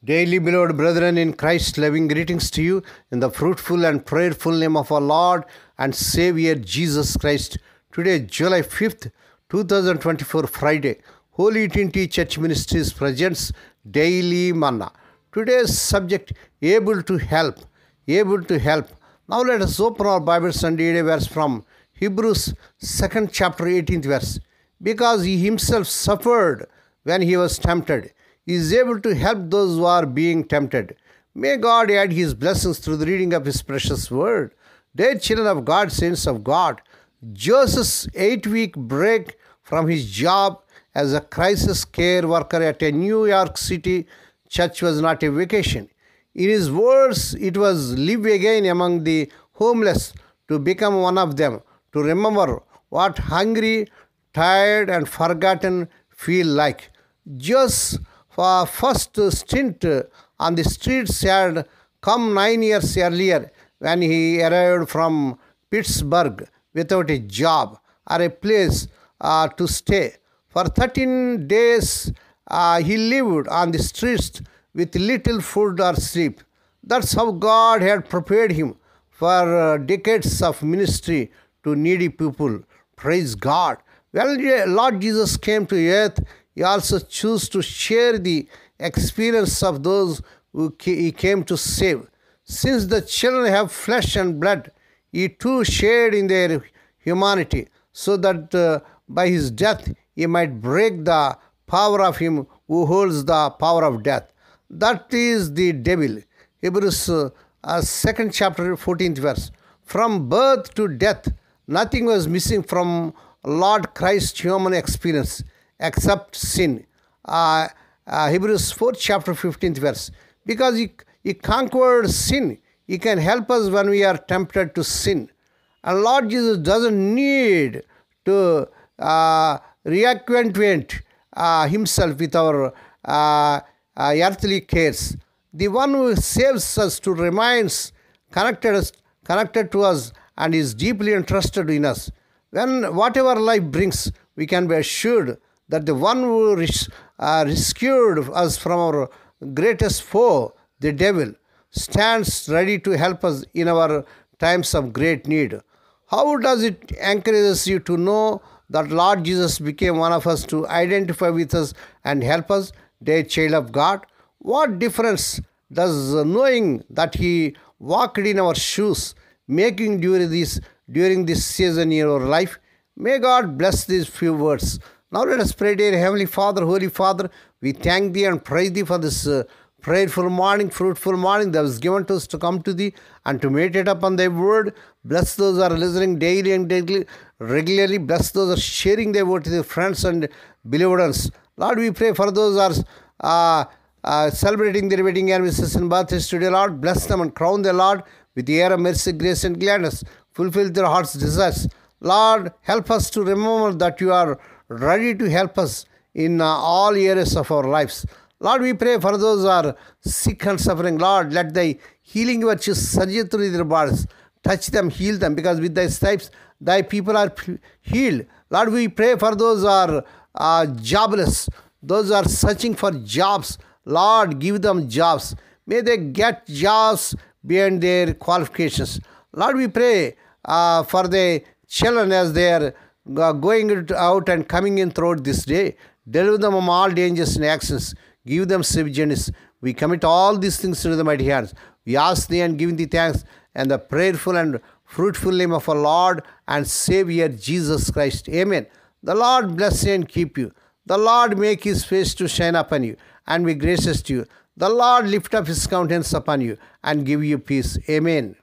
Daily, beloved brethren in Christ, loving greetings to you in the fruitful and prayerful name of our Lord and Savior Jesus Christ. Today, July 5th, 2024, Friday, Holy Trinity Church Ministries presents Daily Manna. Today's subject, able to help. Able to help. Now let us open our Bibles and read a verse from Hebrews 2nd chapter 18th verse. Because he himself suffered when he was tempted, he is able to help those who are being tempted. May God add his blessings through the reading of his precious word. Dear children of God, saints of God, Joseph's 8-week break from his job as a crisis care worker at a New York City church was not a vacation. In his words, it was live again among the homeless, to become one of them, to remember what hungry, tired and forgotten feel like. Joseph's first stint on the streets had come 9 years earlier when he arrived from Pittsburgh without a job or a place to stay. For 13 days, he lived on the streets with little food or sleep. That's how God had prepared him for decades of ministry to needy people. Praise God. When Lord Jesus came to earth, he also chose to share the experience of those who he came to save. Since the children have flesh and blood, he too shared in their humanity, so that by his death he might break the power of him who holds the power of death. That is the devil. Hebrews 2nd chapter 14th verse. From birth to death, nothing was missing from Lord Christ's human experience except sin. Hebrews 4th chapter 15th verse. Because he conquered sin, he can help us when we are tempted to sin. And Lord Jesus doesn't need to reacquaint himself with our earthly cares. The one who saves us to remains connected to us and is deeply interested in us. When whatever life brings, we can be assured that the one who rescued us from our greatest foe, the devil, stands ready to help us in our times of great need. How does it encourage you to know that Lord Jesus became one of us, to identify with us and help us, dear child of God? What difference does knowing that he walked in our shoes making during this season in your life? May God bless these few words. Now let us pray. Dear Heavenly Father, Holy Father, we thank Thee and praise Thee for this prayerful morning, fruitful morning that was given to us to come to Thee and to meditate upon Thy word. Bless those who are listening daily and regularly. Bless those who are sharing Thy word to their friends and beloved ones. Lord, we pray for those who are celebrating their wedding anniversaries and birthdays today. Lord, bless them and crown them, Lord, with the air of mercy, grace and gladness. Fulfill their heart's desires. Lord, help us to remember that You are ready to help us in all areas of our lives. Lord, we pray for those who are sick and suffering. Lord, let Thy healing virtues surge through their bodies. Touch them, heal them, because with Thy stripes, Thy people are healed. Lord, we pray for those who are jobless, those who are searching for jobs. Lord, give them jobs. May they get jobs beyond their qualifications. Lord, we pray for the children as they are going out and coming in throughout this day. Deliver them from all dangers and actions. Give them safe journeys. We commit all these things to the mighty hands. We ask Thee and give Thee thanks and the prayerful and fruitful name of our Lord and Savior Jesus Christ. Amen. The Lord bless you and keep you. The Lord make His face to shine upon you and be gracious to you. The Lord lift up His countenance upon you and give you peace. Amen.